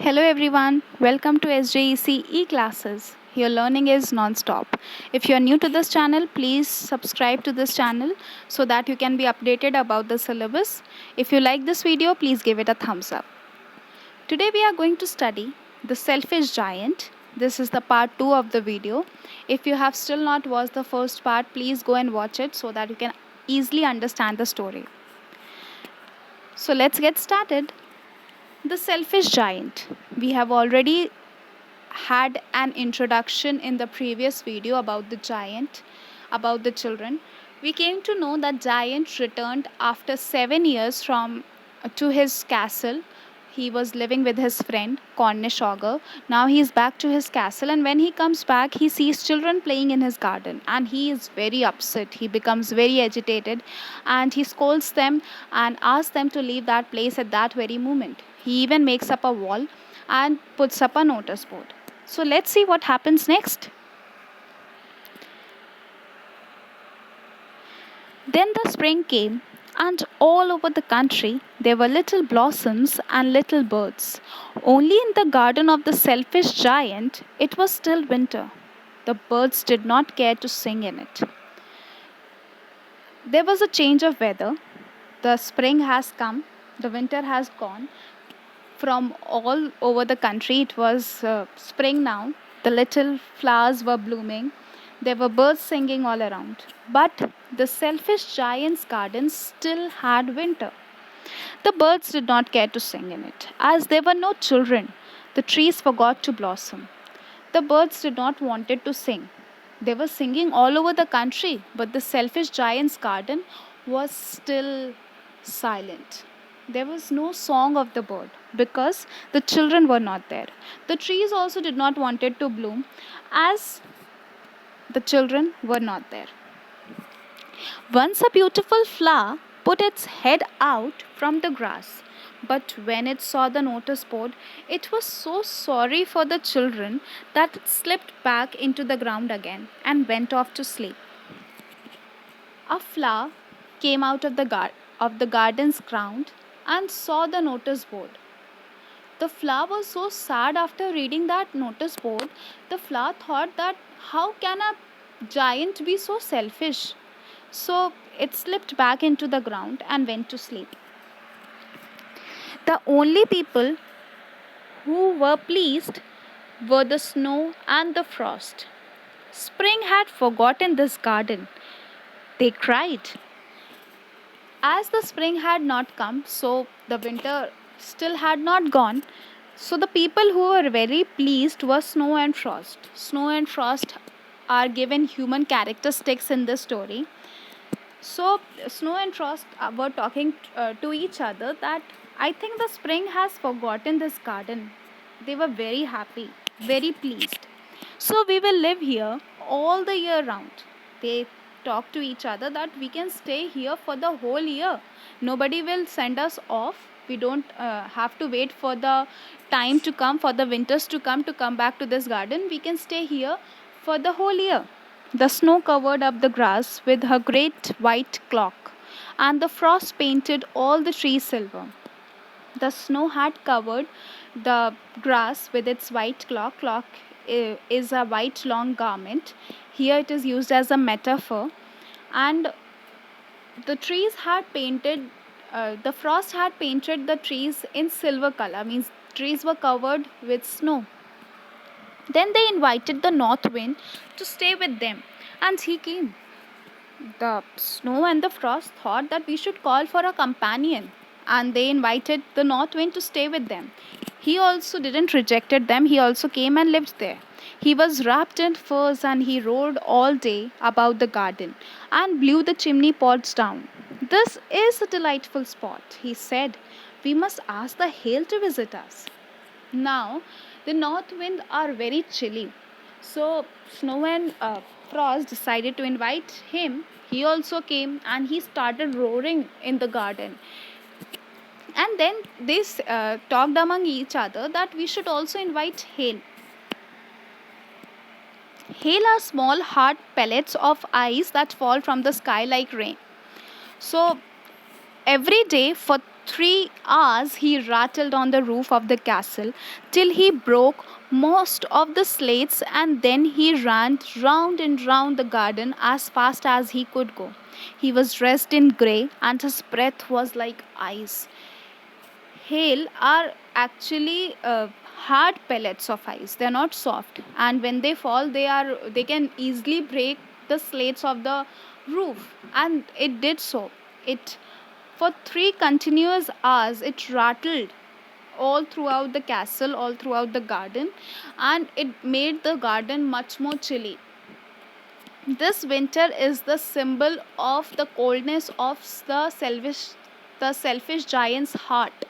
Hello everyone, welcome to SJEC e-classes. Your learning is non-stop. If you are new to this channel, please subscribe to this channel so that you can be updated about the syllabus. If you like this video, please give it a thumbs up. Today we are going to study The Selfish Giant. This is the part 2 of the video. If you have still not watched the first part, please go and watch it so that you can easily understand the story. So let's get started. The Selfish Giant. We have already had an introduction in the previous video about the giant, about the children. We came to know that giant returned after 7 years from to his castle. He was living with his friend Cornish ogre. Now he is back to his castle, and when he comes back he sees children playing in his garden and he is very upset. He becomes very agitated and he scolds them and asks them to leave that place at that very moment. He even makes up a wall and puts up a notice board. So let's see what happens next. Then the spring came, and all over the country there were little blossoms and little birds. Only in the garden of the selfish giant it was still winter. The birds did not care to sing in it. There was a change of weather. The spring has come, the winter has gone. From all over the country, it was spring now. The little flowers were blooming. There were birds singing all around. But the selfish giant's garden still had winter. The birds did not care to sing in it. As there were no children, the trees forgot to blossom. The birds did not wanted to sing. They were singing all over the country, but the selfish giant's garden was still silent. There was no song of the bird because the children were not there. The trees also did not wanted to bloom as the children were not there. Once a beautiful flower put its head out from the grass, but when it saw the notice board, it was so sorry for the children that it slipped back into the ground again and went off to sleep. A flower came out of the garden's ground and saw the notice board. The flower was so sad after reading that notice board. The flower thought that how can a giant be so selfish? So it slipped back into the ground and went to sleep. The only people who were pleased were the snow and the frost. Spring had forgotten this garden. They cried. As the spring had not come, so the winter still had not gone. So the people who were very pleased were Snow and Frost. Snow and Frost are given human characteristics in this story. So Snow and Frost were talking to each other that I think the spring has forgotten this garden. They were very happy, very pleased. So we will live here all the year round. They talk to each other that we can stay here for the whole year. Nobody will send us off. We don't have to wait for the time to come, for the winters to come back to this garden. We can stay here for the whole year. The snow covered up the grass with her great white cloak, and the frost painted all the trees silver. The snow had covered the grass with its white cloak. Cloak is a white long garment. Here it is used as a metaphor. And the trees had painted, the frost had painted the trees in silver color, means trees were covered with snow. Then they invited the north wind to stay with them, and he came. The snow and the frost thought that we should call for a companion, and they invited the north wind to stay with them. He also didn't rejected them. He also came and lived there. He was wrapped in furs and he rode all day about the garden and blew the chimney pots down. This is a delightful spot, he said. We must ask the hail to visit us. Now the north wind are very chilly, so Snow and Frost decided to invite him. He also came and he started roaring in the garden. And then they talked among each other that we should also invite hail. Hail are small hard pellets of ice that fall from the sky like rain. So every day for 3 hours he rattled on the roof of the castle till he broke most of the slates, and then he ran round and round the garden as fast as he could go. He was dressed in grey and his breath was like ice. Hail are actually hard pellets of ice. They're not soft, and when they fall, they can easily break the slates of the roof. And it did so. It For 3 continuous hours it rattled all throughout the castle, all throughout the garden, and it made the garden much more chilly. This winter is the symbol of the coldness of the selfish giant's heart.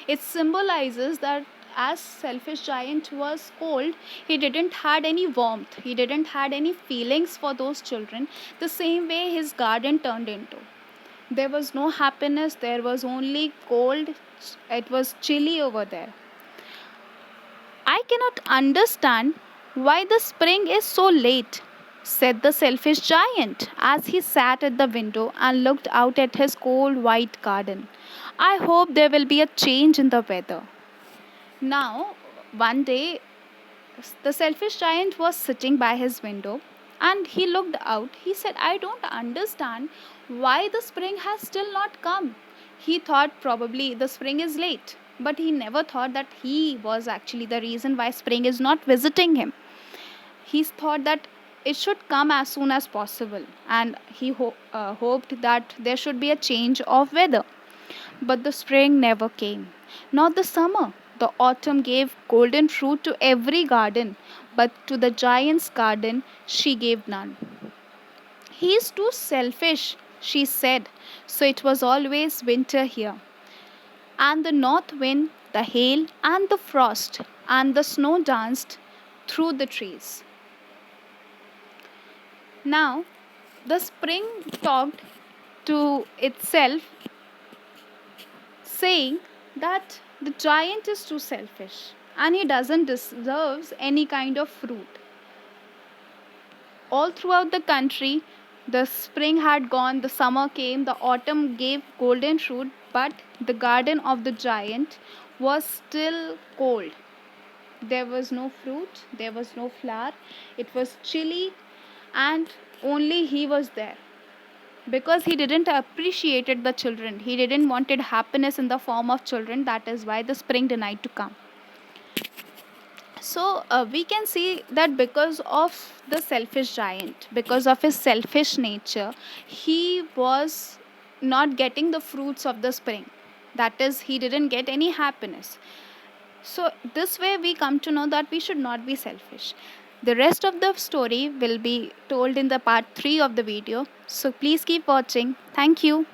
It symbolizes that as selfish giant was cold, he didn't had any warmth. He didn't had any feelings for those children. The same way his garden turned into. There was no happiness. There was only cold. It was chilly over there. I cannot understand why the spring is so late, said the selfish giant as he sat at the window and looked out at his cold white garden. I hope there will be a change in the weather. Now, one day, the selfish giant was sitting by his window and he looked out. He said, I don't understand why the spring has still not come. He thought probably the spring is late, but he never thought that he was actually the reason why spring is not visiting him. He thought that it should come as soon as possible, and he hoped that there should be a change of weather. But the spring never came, not the summer. The autumn gave golden fruit to every garden, but to the giant's garden she gave none. He is too selfish, she said, so it was always winter here. And the north wind, the hail, and the frost, and the snow danced through the trees. Now, the spring talked to itself, saying that the giant is too selfish and he doesn't deserve any kind of fruit. All throughout the country, the spring had gone, the summer came, the autumn gave golden fruit, but the garden of the giant was still cold. There was no fruit, there was no flower, it was chilly, and only he was there. Because he didn't appreciated the children, he didn't wanted happiness in the form of children. That is why the spring denied to come. So we can see that because of the selfish giant, because of his selfish nature, he was not getting the fruits of the spring. That is, he didn't get any happiness. So, this way we come to know that we should not be selfish. The rest of the story will be told in the part 3 of the video. So, please keep watching. Thank you.